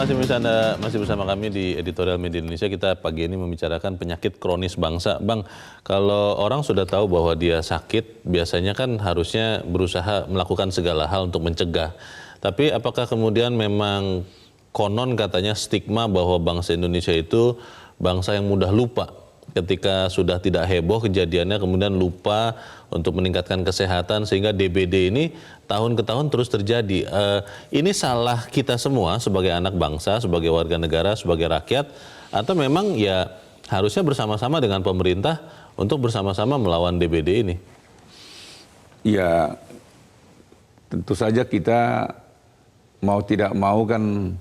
kasih Anda masih bersama kami di Editorial Media Indonesia. Kita pagi ini membicarakan penyakit kronis bangsa. Bang, kalau orang sudah tahu bahwa dia sakit, biasanya kan harusnya berusaha melakukan segala hal untuk mencegah. Tapi apakah kemudian memang konon katanya stigma bahwa bangsa Indonesia itu bangsa yang mudah lupa? Ketika sudah tidak heboh kejadiannya kemudian lupa untuk meningkatkan kesehatan sehingga DBD ini tahun ke tahun terus terjadi. Ini salah kita semua sebagai anak bangsa, sebagai warga negara, sebagai rakyat, atau memang ya harusnya bersama-sama dengan pemerintah untuk bersama-sama melawan DBD ini? Ya tentu saja kita mau tidak mau kan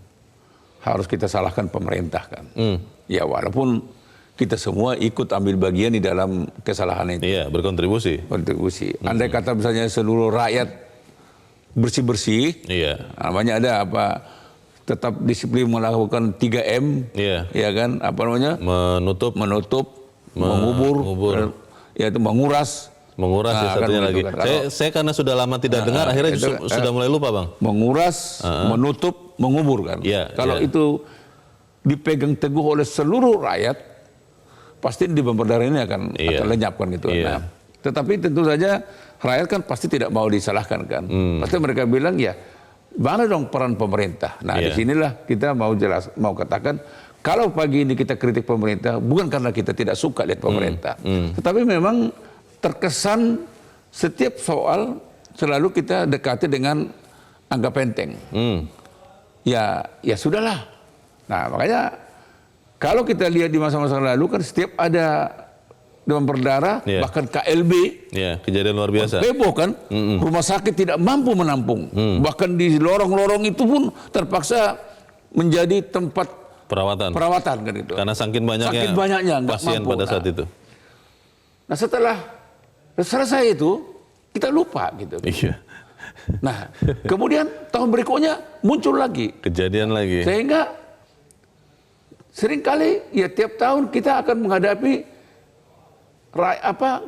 harus kita salahkan pemerintah kan. Ya walaupun kita semua ikut ambil bagian di dalam kesalahan itu. Iya, berkontribusi. Andai kata misalnya seluruh rakyat bersih-bersih, iya. Namanya ada apa, tetap disiplin melakukan 3M, iya. Ya kan, apa namanya? Menutup, mengubur, ya itu menguras ya satunya lagi. Kan. Saya karena sudah lama tidak dengar, akhirnya sudah mulai lupa, Bang. Menguras, menutup, mengubur kan. Yeah, kalau itu dipegang teguh oleh seluruh rakyat, pasti di bumper darah ini akan lenyap kan gitu. Nah, tetapi tentu saja rakyat kan pasti tidak mau disalahkan kan. Pasti mereka bilang ya mana dong peran pemerintah. Nah disinilah kita mau katakan kalau pagi ini kita kritik pemerintah bukan karena kita tidak suka lihat pemerintah, tetapi memang terkesan setiap soal selalu kita dekati dengan anggap enteng. Ya sudahlah. Nah makanya kalau kita lihat di masa-masa lalu kan setiap ada demam berdarah, bahkan KLB, kejadian luar biasa. Heboh kan, rumah sakit tidak mampu menampung, bahkan di lorong-lorong itu pun terpaksa menjadi tempat perawatan kan itu. Karena saking banyaknya pasien mampu pada saat itu. Nah setelah selesai itu kita lupa gitu. Iya. Nah kemudian tahun berikutnya muncul lagi. Kejadian lagi. Sehingga seringkali ya tiap tahun kita akan menghadapi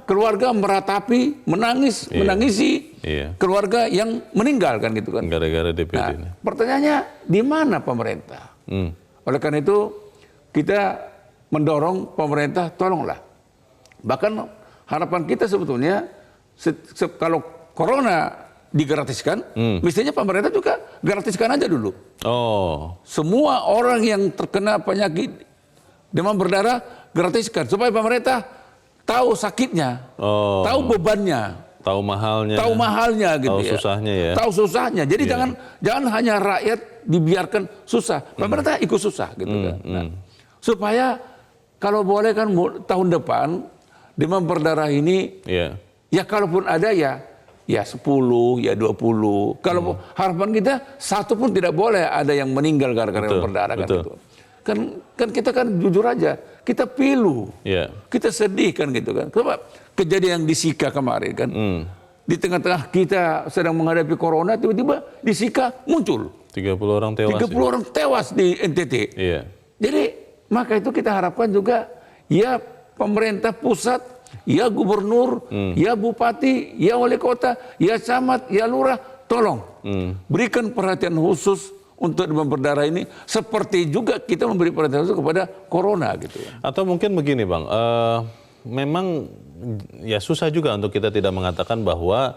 keluarga meratapi, menangisi keluarga yang meninggal kan gitu kan. Gara-gara DBD. Nah, pertanyaannya di mana pemerintah? Oleh karena itu kita mendorong pemerintah tolonglah. Bahkan harapan kita sebetulnya kalau corona digratiskan, mestinya pemerintah juga gratiskan aja dulu. Semua orang yang terkena penyakit demam berdarah gratiskan supaya pemerintah tahu sakitnya, tahu bebannya, tahu mahalnya gitu, tahu susahnya ya. Tahu susahnya. Jadi jangan hanya rakyat dibiarkan susah, pemerintah ikut susah gitu kan. Nah, supaya kalau boleh kan tahun depan demam berdarah ini ya kalaupun ada ya 10, ya 20. Kalau harapan kita satu pun tidak boleh ada yang meninggal gara-gara berdarah kan gitu. Kan kita kan jujur aja, kita pilu, kita sedih kan gitu kan. Coba kejadian yang di Sika kemarin kan, di tengah-tengah kita sedang menghadapi corona, tiba-tiba di Sika muncul 30 orang tewas. 30 orang tewas di NTT. Jadi maka itu kita harapkan juga ya pemerintah pusat, ya gubernur, ya bupati, ya wali kota, ya camat, ya lurah, tolong berikan perhatian khusus untuk demam berdarah ini, seperti juga kita memberi perhatian khusus kepada corona gitu. Atau mungkin begini Bang, memang ya susah juga untuk kita tidak mengatakan bahwa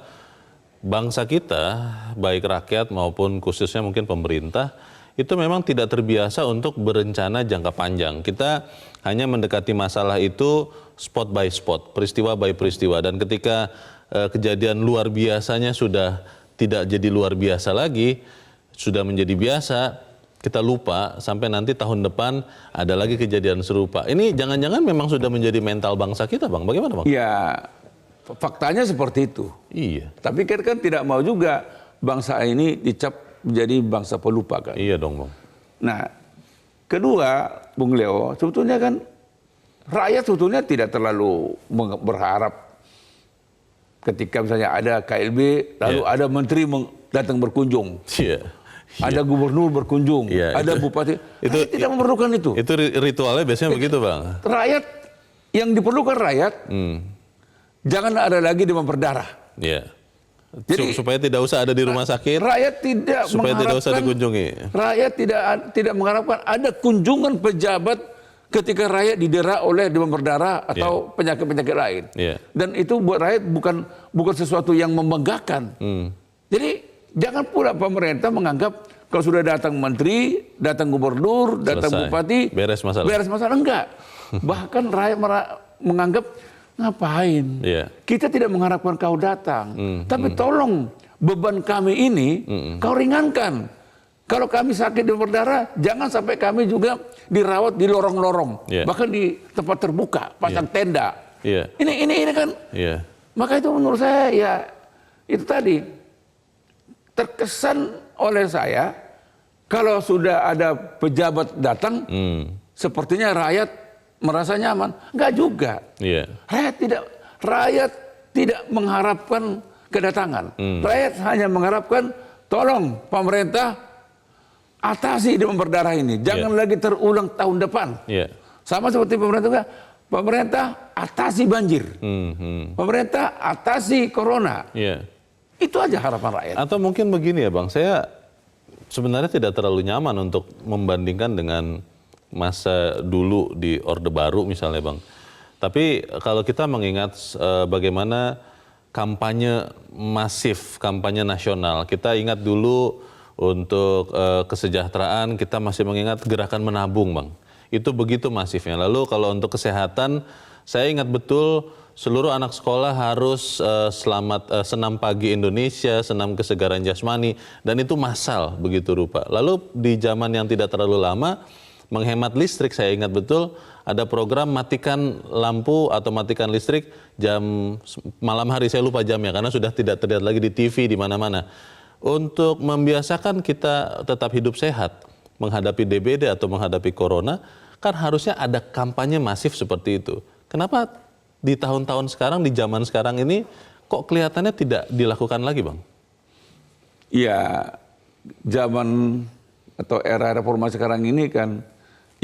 bangsa kita, baik rakyat maupun khususnya mungkin pemerintah, itu memang tidak terbiasa untuk berencana jangka panjang. Kita hanya mendekati masalah itu spot by spot, peristiwa by peristiwa. Dan ketika kejadian luar biasanya sudah tidak jadi luar biasa lagi, sudah menjadi biasa, kita lupa sampai nanti tahun depan ada lagi kejadian serupa. Ini jangan-jangan memang sudah menjadi mental bangsa kita, Bang. Bagaimana, Bang? Ya, faktanya seperti itu. Iya. Tapi kita kan tidak mau juga bangsa ini dicap menjadi bangsa pelupa kan. Iya dong, Bang. Nah, kedua, Bung Leo, sebetulnya kan rakyat sebetulnya tidak terlalu berharap ketika misalnya ada KLB, lalu ada menteri datang berkunjung. Ada gubernur berkunjung, ada bupati. Itu tidak memerlukan itu. Itu ritualnya biasanya begitu, Bang. Rakyat, yang diperlukan rakyat, jangan ada lagi demam berdarah. Jadi supaya tidak usah ada di rumah sakit, rakyat tidak supaya tidak usah mengharapkan, dikunjungi. rakyat tidak mengharapkan ada kunjungan pejabat ketika rakyat didera oleh demam berdarah atau penyakit-penyakit lain. Dan itu buat rakyat bukan sesuatu yang membanggakan. Jadi jangan pula pemerintah menganggap kalau sudah datang menteri, datang gubernur, datang bupati, beres masalah. Beres masalah, enggak. Bahkan rakyat menganggap ngapain? Kita tidak mengharapkan kau datang, tapi tolong beban kami ini kau ringankan. Kalau kami sakit demam berdarah, jangan sampai kami juga dirawat di lorong-lorong, bahkan di tempat terbuka, pasang tenda. Ini kan. Maka itu menurut saya ya itu tadi terkesan oleh saya kalau sudah ada pejabat datang, sepertinya rakyat merasa nyaman. Enggak juga. Rakyat tidak mengharapkan kedatangan. Rakyat hanya mengharapkan tolong pemerintah atasi demam berdarah ini. Jangan lagi terulang tahun depan. Sama seperti pemerintah atasi banjir. Pemerintah atasi corona. Itu aja harapan rakyat. Atau mungkin begini ya Bang, saya sebenarnya tidak terlalu nyaman untuk membandingkan dengan masa dulu di Orde Baru misalnya Bang. Tapi kalau kita mengingat bagaimana kampanye masif, kampanye nasional, kita ingat dulu untuk kesejahteraan kita masih mengingat gerakan menabung Bang. Itu begitu masifnya. Lalu kalau untuk kesehatan, saya ingat betul seluruh anak sekolah harus senam pagi Indonesia, senam kesegaran jasmani, dan itu massal begitu rupa. Lalu di zaman yang tidak terlalu lama, menghemat listrik, saya ingat betul ada program matikan lampu atau matikan listrik jam malam hari, saya lupa jamnya karena sudah tidak terlihat lagi di TV di mana-mana. Untuk membiasakan kita tetap hidup sehat, menghadapi DBD atau menghadapi corona, kan harusnya ada kampanye masif seperti itu. Kenapa di tahun-tahun sekarang, di zaman sekarang ini, kok kelihatannya tidak dilakukan lagi Bang? Ya, zaman atau era reformasi sekarang ini kan,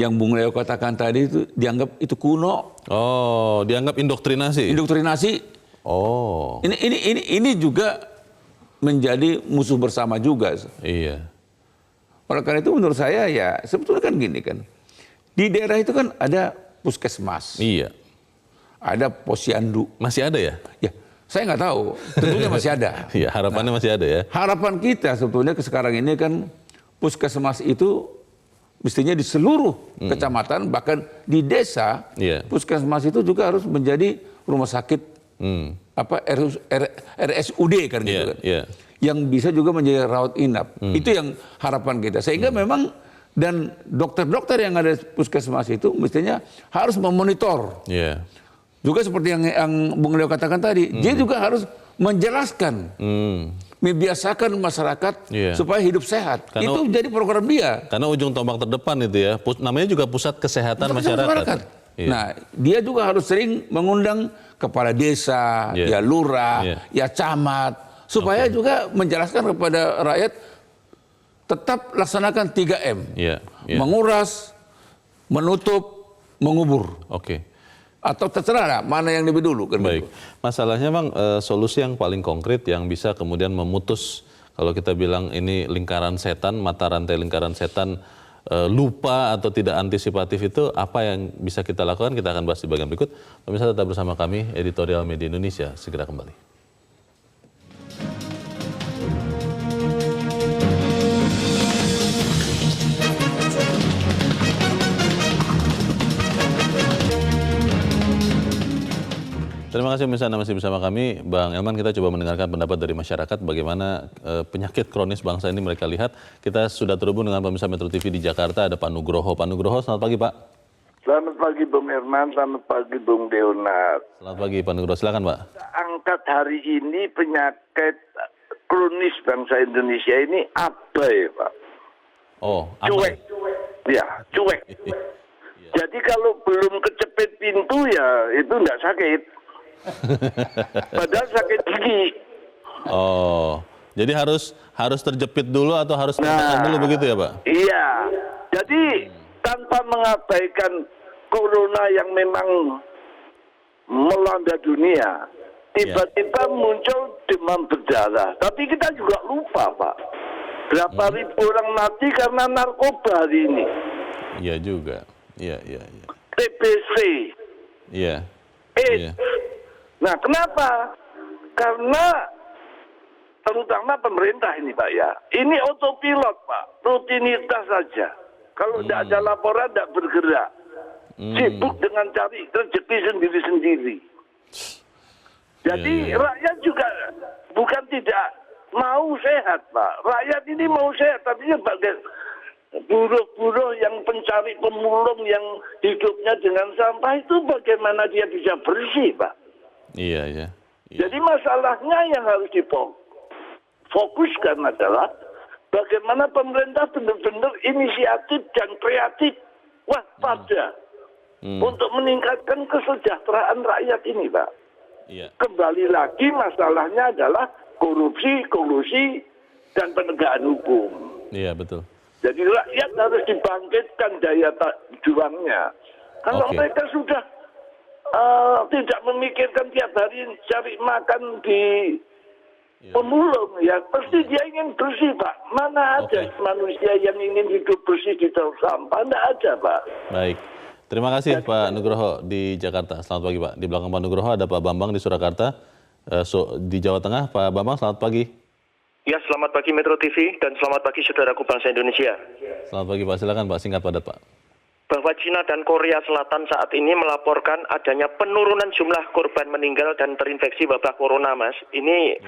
yang Bung Leo katakan tadi itu dianggap itu kuno. Oh, dianggap indoktrinasi? Indoktrinasi. Oh. Ini juga menjadi musuh bersama juga. Iya. Oleh karena itu menurut saya ya sebetulnya kan gini kan. Di daerah itu kan ada puskesmas. Iya. Ada posyandu. Masih ada ya? Ya, saya nggak tahu. Tentunya masih ada. Iya, harapannya masih ada ya. Harapan kita sebetulnya sekarang ini kan puskesmas itu mestinya di seluruh kecamatan, bahkan di desa, puskesmas itu juga harus menjadi rumah sakit RSUD kan gitu kan. Yang bisa juga menjadi rawat inap. Itu yang harapan kita. Sehingga memang dan dokter-dokter yang ada di puskesmas itu mestinya harus memonitor. Juga seperti yang Bung Leo katakan tadi, dia juga harus menjelaskan, membiasakan masyarakat supaya hidup sehat. Karena, itu jadi program dia. Karena ujung tombak terdepan itu ya, namanya juga pusat kesehatan masyarakat. Nah, dia juga harus sering mengundang kepala desa, ya lurah, ya camat, supaya juga menjelaskan kepada rakyat tetap laksanakan 3M. Menguras, menutup, mengubur. Atau terserah mana yang lebih dulu. Kan. Baik, masalahnya Bang, solusi yang paling konkret yang bisa kemudian memutus, kalau kita bilang ini lingkaran setan, mata rantai lingkaran setan, lupa atau tidak antisipatif itu, apa yang bisa kita lakukan, kita akan bahas di bagian berikut. Pemirsa tetap bersama kami, Editorial Media Indonesia, segera kembali. Terima kasih pemirsa, masih bersama kami. Bang Elman, kita coba mendengarkan pendapat dari masyarakat bagaimana penyakit kronis bangsa ini mereka lihat. Kita sudah terhubung dengan pemirsa Metro TV di Jakarta, ada Pak Nugroho. Pak Nugroho, selamat pagi Pak. Selamat pagi Bung Herman, selamat pagi Bung Leonard. Selamat pagi Pak Nugroho, silakan Pak. Angkat hari ini penyakit kronis bangsa Indonesia ini apa ya Pak? Oh, apa? Cuek. Ya, cuek. Jadi kalau belum kecepit pintu ya itu enggak sakit. Padahal sakit gigi. Oh, jadi harus terjepit dulu atau harus tangan dulu begitu ya Pak? Iya, jadi tanpa mengabaikan corona yang memang melanda dunia, tiba-tiba muncul demam berdarah. Tapi kita juga lupa, Pak. Berapa ribu orang mati karena narkoba hari ini. Iya juga. Iya. TBC. Iya. AIDS. Nah, kenapa? Karena terutama pemerintah ini, Pak ya. Ini autopilot, Pak. Rutinitas saja. Kalau tidak ada laporan, tidak bergerak. Sibuk dengan cari rezeki sendiri-sendiri. Jadi rakyat juga bukan tidak mau sehat, Pak. Rakyat ini mau sehat, tapi sebagai buruh-buruh yang pencari pemulung yang hidupnya dengan sampah itu bagaimana dia bisa bersih, Pak? Iya. Jadi masalahnya yang harus difokuskan adalah bagaimana pemerintah benar-benar inisiatif dan kreatif waspada untuk meningkatkan kesejahteraan rakyat ini, Pak. Iya. Kembali lagi masalahnya adalah korupsi, kolusi, dan penegakan hukum. Iya, betul. Jadi rakyat harus dibangkitkan daya juangnya. Kalau mereka sudah tidak memikirkan tiap hari cari makan di pemulung, ya pasti dia ingin bersih, Pak. Mana ada manusia yang ingin hidup bersih di tong sampah? Tidak ada, Pak. Baik. Terima kasih Pak Nugroho di Jakarta. Selamat pagi Pak. Di belakang Pak Nugroho ada Pak Bambang di Surakarta. Di Jawa Tengah, Pak Bambang selamat pagi. Ya, selamat pagi Metro TV dan selamat pagi saudaraku bangsa Indonesia. Selamat pagi Pak, silakan Pak, singkat padat Pak. Bahwa Cina dan Korea Selatan saat ini melaporkan adanya penurunan jumlah korban meninggal dan terinfeksi wabah corona, Mas. Ini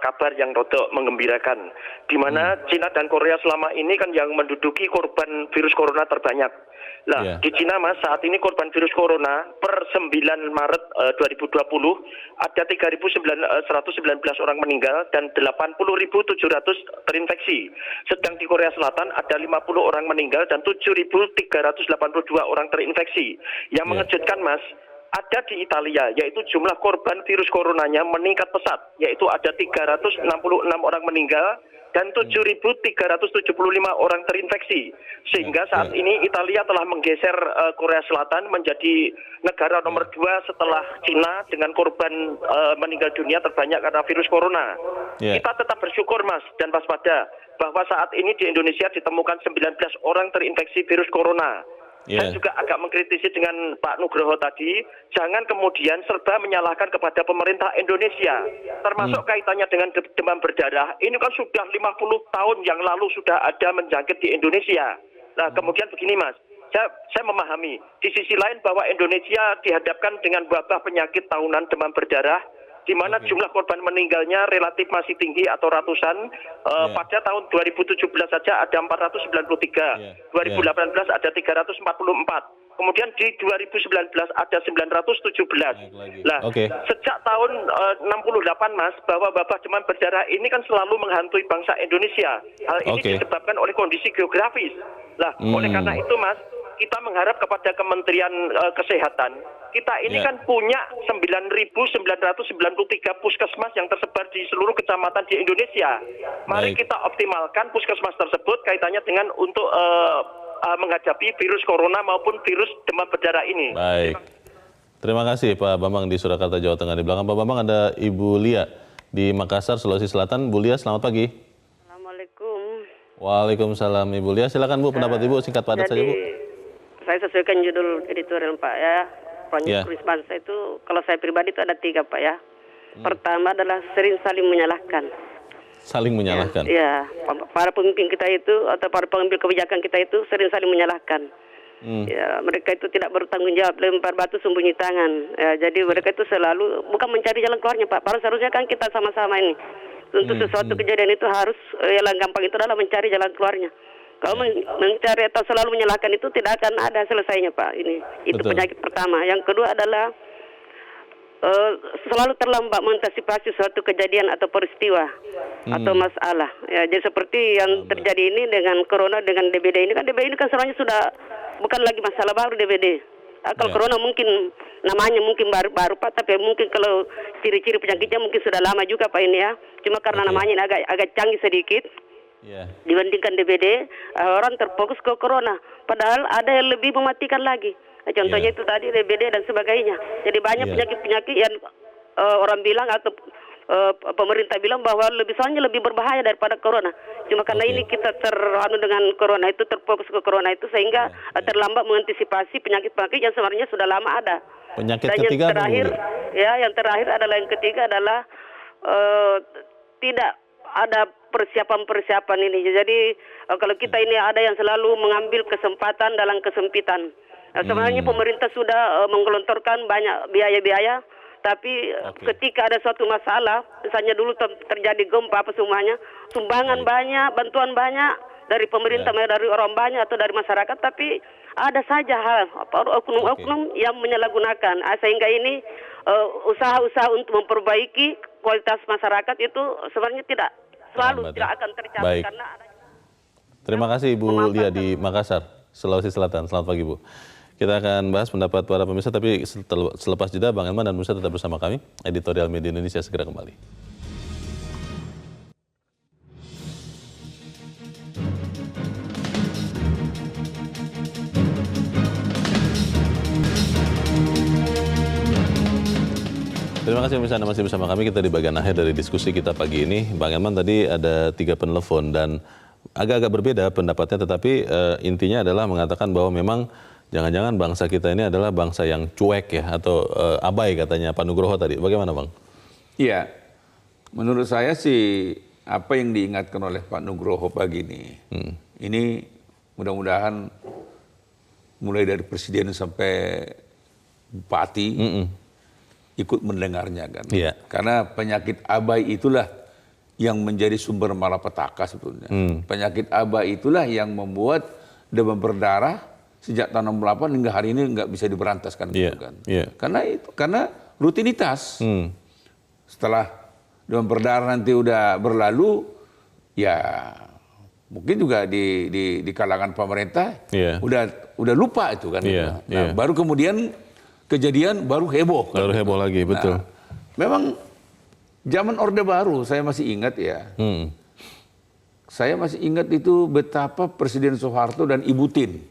kabar yang rodok menggembirakan. Di mana Cina dan Korea selama ini kan yang menduduki korban virus corona terbanyak. Di Cina, Mas, saat ini korban virus corona per 9 Maret 2020 ada 3.119 orang meninggal dan 80.700 terinfeksi. Sedang di Korea Selatan ada 50 orang meninggal dan 7.382 orang terinfeksi. Yang mengejutkan, Mas, ada di Italia, yaitu jumlah korban virus coronanya meningkat pesat, yaitu ada 366 orang meninggal dan 7.375 orang terinfeksi. Sehingga saat ini Italia telah menggeser Korea Selatan menjadi negara nomor 2 setelah Cina dengan korban meninggal dunia terbanyak karena virus corona. Kita tetap bersyukur, Mas, dan waspada bahwa saat ini di Indonesia ditemukan 19 orang terinfeksi virus corona. Saya juga agak mengkritisi dengan Pak Nugroho tadi, jangan kemudian serba menyalahkan kepada pemerintah Indonesia, termasuk kaitannya dengan demam berdarah. Ini kan sudah 50 tahun yang lalu sudah ada menjangkit di Indonesia. Nah, kemudian begini, Mas, saya memahami di sisi lain bahwa Indonesia dihadapkan dengan wabah penyakit tahunan demam berdarah, di mana jumlah korban meninggalnya relatif masih tinggi atau ratusan. Pada tahun 2017 saja ada 493, 2018 ada 344, kemudian di 2019 ada 917. Sejak tahun 68, Mas, bahwa wabah demam berdarah ini kan selalu menghantui bangsa Indonesia. Hal ini disebabkan oleh kondisi geografis. Oleh karena itu, Mas, kita mengharap kepada Kementerian Kesehatan, kita ini kan punya 9.993 puskesmas yang tersebar di seluruh kecamatan di Indonesia. Mari kita optimalkan puskesmas tersebut kaitannya dengan untuk menghadapi virus corona maupun virus demam berdarah ini. Baik. Terima kasih Pak Bambang di Surakarta, Jawa Tengah. Di belakang Pak Bambang ada Ibu Lia di Makassar, Sulawesi Selatan. Bu Lia, selamat pagi. Assalamualaikum. Waalaikumsalam Ibu Lia. Silakan Bu, pendapat Ibu singkat padat saja Bu. Saya sesuaikan judul editorial Pak ya. Kronis bangsa itu kalau saya pribadi itu ada 3 Pak ya. Pertama adalah sering saling menyalahkan. Saling menyalahkan. Ya, para pemimpin kita itu atau para pengambil kebijakan kita itu sering saling menyalahkan. Ya, mereka itu tidak bertanggung jawab, lempar batu sembunyi tangan. Ya, jadi mereka itu selalu bukan mencari jalan keluarnya Pak. Padahal seharusnya kan kita sama-sama ini. Untuk sesuatu kejadian itu harus yang gampang itu adalah mencari jalan keluarnya. Kalau mencari atau selalu menyalahkan itu tidak akan ada selesainya Pak. Itu penyakit pertama. Yang kedua adalah selalu terlambat mengantisipasi suatu kejadian atau peristiwa atau masalah. Ya, jadi seperti yang terjadi ini dengan corona dengan DBD ini kan sebenarnya sudah bukan lagi masalah baru DBD. Kalau corona mungkin namanya mungkin baru Pak, tapi mungkin kalau ciri-ciri penyakitnya mungkin sudah lama juga Pak ini ya. Cuma karena namanya ini agak canggih sedikit. Dibandingkan DBD, orang terfokus ke corona. Padahal ada yang lebih mematikan lagi. Contohnya itu tadi DBD dan sebagainya. Jadi banyak penyakit-penyakit yang orang bilang atau pemerintah bilang bahwa soalnya lebih berbahaya daripada corona. Cuma karena ini kita terhanu dengan corona itu, terfokus ke corona itu sehingga terlambat mengantisipasi penyakit-penyakit yang sebenarnya sudah lama ada. Penyakit Dan ketiga yang terakhir, yang terakhir adalah yang ketiga adalah tidak ada persiapan ini. Jadi kalau kita ini ada yang selalu mengambil kesempatan dalam kesempitan. Sebenarnya pemerintah sudah menggelontorkan banyak biaya-biaya. Tapi ketika ada suatu masalah, misalnya dulu terjadi gempa apa semuanya, sumbangan banyak, bantuan banyak dari pemerintah, dari orang banyak atau dari masyarakat, tapi ada saja hal oknum-oknum yang menyalahgunakan. Sehingga ini usaha-usaha untuk memperbaiki kualitas masyarakat itu sebenarnya tidak akan tercapai karena ada. Terima kasih Ibu Lia di Makassar, Sulawesi Selatan. Selamat pagi Bu. Kita akan bahas pendapat para pemirsa, tapi selepas jeda Bang Elman dan pemirsa tetap bersama kami. Editorial Media Indonesia segera kembali. Terima kasih pemirsa Anda masih bersama kami. Kita di bagian akhir dari diskusi kita pagi ini. Bang Elman tadi ada 3 penelpon dan agak-agak berbeda pendapatnya, tetapi intinya adalah mengatakan bahwa memang jangan-jangan bangsa kita ini adalah bangsa yang cuek ya, atau abai katanya Pak Nugroho tadi. Bagaimana Bang? Iya, menurut saya sih apa yang diingatkan oleh Pak Nugroho pagi ini mudah-mudahan mulai dari presiden sampai bupati ikut mendengarnya kan. Iya. Karena penyakit abai itulah yang menjadi sumber malapetaka sebetulnya. Penyakit abai itulah yang membuat demam berdarah sejak tahun 68 hingga hari ini nggak bisa diberantaskan gitu kan. Karena rutinitas. Setelah demam berdarah nanti udah berlalu, ya mungkin juga di kalangan pemerintah udah lupa itu kan. Baru kemudian kejadian baru heboh. Baru heboh lagi, betul. Memang zaman Orde Baru saya masih ingat ya. Saya masih ingat itu betapa Presiden Soeharto dan Ibu Tin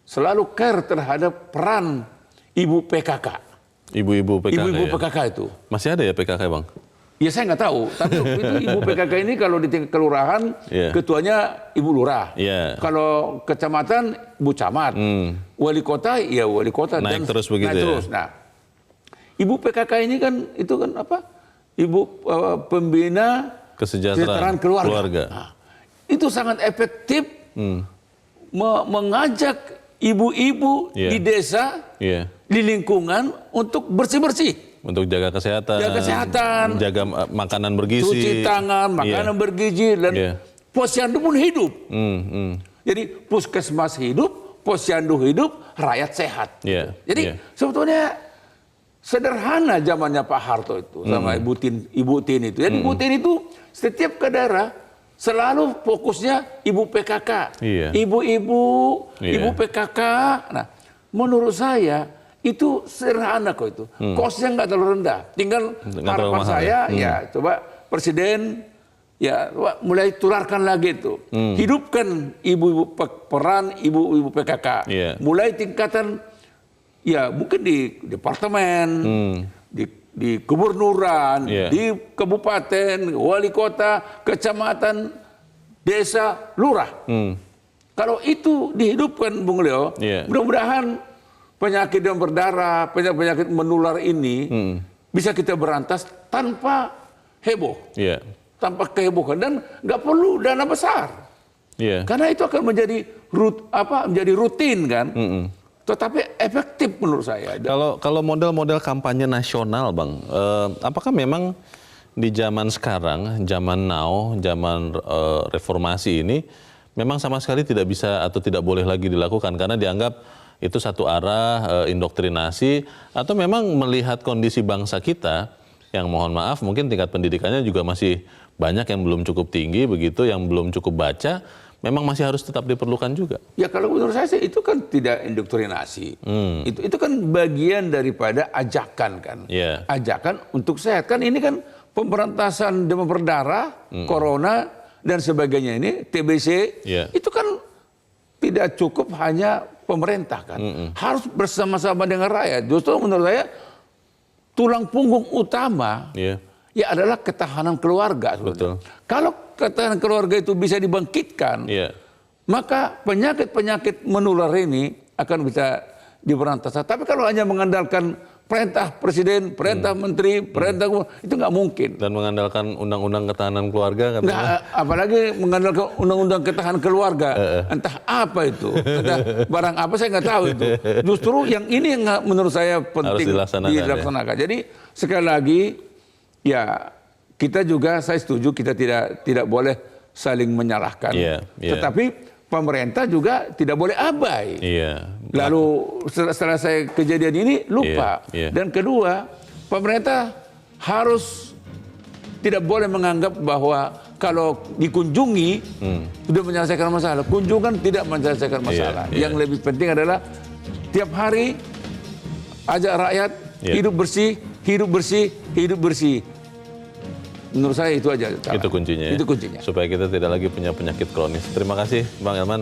selalu care terhadap peran ibu PKK. Ibu-ibu PKK. Ibu-ibu PKK itu. Masih ada ya PKK Bang? Ya saya nggak tahu. Tapi itu ibu PKK ini kalau di tingkat kelurahan ketuanya Ibu Lurah. Kalau kecamatan Bu Camat. Wali kota ya wali kota. Naik terus begitu ya. Terus. Nah, ibu PKK ini kan itu kan apa? Ibu pembina kesejahteraan keluarga. Nah, itu sangat efektif mengajak ibu-ibu di desa, di lingkungan untuk bersih-bersih. Untuk jaga kesehatan, jaga makanan bergizi, cuci tangan, makanan bergizi, dan posyandu pun hidup. Jadi puskesmas hidup, posyandu hidup, rakyat sehat. Jadi sebetulnya sederhana zamannya Pak Harto itu sama Ibu Tin itu. Jadi Ibu Tin itu setiap ke daerah selalu fokusnya ibu PKK, ibu-ibu, ibu PKK. Nah, menurut saya itu sederhana kok itu, kosnya nggak terlalu rendah. Tinggal harapan saya, coba Presiden coba mulai tularkan lagi itu, hidupkan ibu-ibu peran ibu-ibu PKK, mulai tingkatan mungkin di departemen, di gubernuran, di kabupaten, wali kota, kecamatan, desa, lurah. Kalau itu dihidupkan Bung Leo, mudah-mudahan penyakit demam berdarah, penyakit menular ini bisa kita berantas tanpa heboh, tanpa kehebohan, dan nggak perlu dana besar, karena itu akan menjadi rutin kan. Tetapi efektif menurut saya. Kalau model-model kampanye nasional Bang, apakah memang di zaman sekarang, zaman now, zaman reformasi ini, memang sama sekali tidak bisa atau tidak boleh lagi dilakukan karena dianggap itu satu arah, indoktrinasi, atau memang melihat kondisi bangsa kita yang mohon maaf mungkin tingkat pendidikannya juga masih banyak yang belum cukup tinggi begitu, yang belum cukup baca, memang masih harus tetap diperlukan juga. Ya kalau menurut saya sih itu kan tidak indoktrinasi. Itu kan bagian daripada ajakan kan. Ajakan untuk sehat. Kan ini kan pemberantasan demam berdarah, corona dan sebagainya ini, TBC, itu kan tidak cukup hanya pemerintah kan. Harus bersama-sama dengan rakyat. Justru menurut saya tulang punggung utama Iya. ya adalah ketahanan keluarga. Betul. Kalau ketahanan keluarga itu bisa dibangkitkan, Iya. maka penyakit-penyakit menular ini akan bisa diberantas. Tapi kalau hanya mengandalkan perintah presiden, perintah menteri, perintah itu nggak mungkin. Dan mengandalkan undang-undang ketahanan keluarga katanya. Nggak, apalagi mengandalkan undang-undang ketahanan keluarga. Entah apa itu, entah barang apa saya nggak tahu itu. Justru yang ini yang menurut saya penting dilaksanakan, Jadi sekali lagi ya kita juga, saya setuju kita tidak boleh saling menyalahkan. Iya, iya. Tetapi pemerintah juga tidak boleh abai. Iya. Lalu setelah saya kejadian ini lupa. Iya, iya. Dan kedua, pemerintah harus tidak boleh menganggap bahwa kalau dikunjungi sudah menyelesaikan masalah. Kunjungan tidak menyelesaikan masalah. Iya. Yang lebih penting adalah tiap hari ajak rakyat hidup bersih, hidup bersih, hidup bersih. Menurut saya itu aja. Itu kuncinya. Itu kuncinya. Supaya kita tidak lagi punya penyakit kronis. Terima kasih Bang Elman.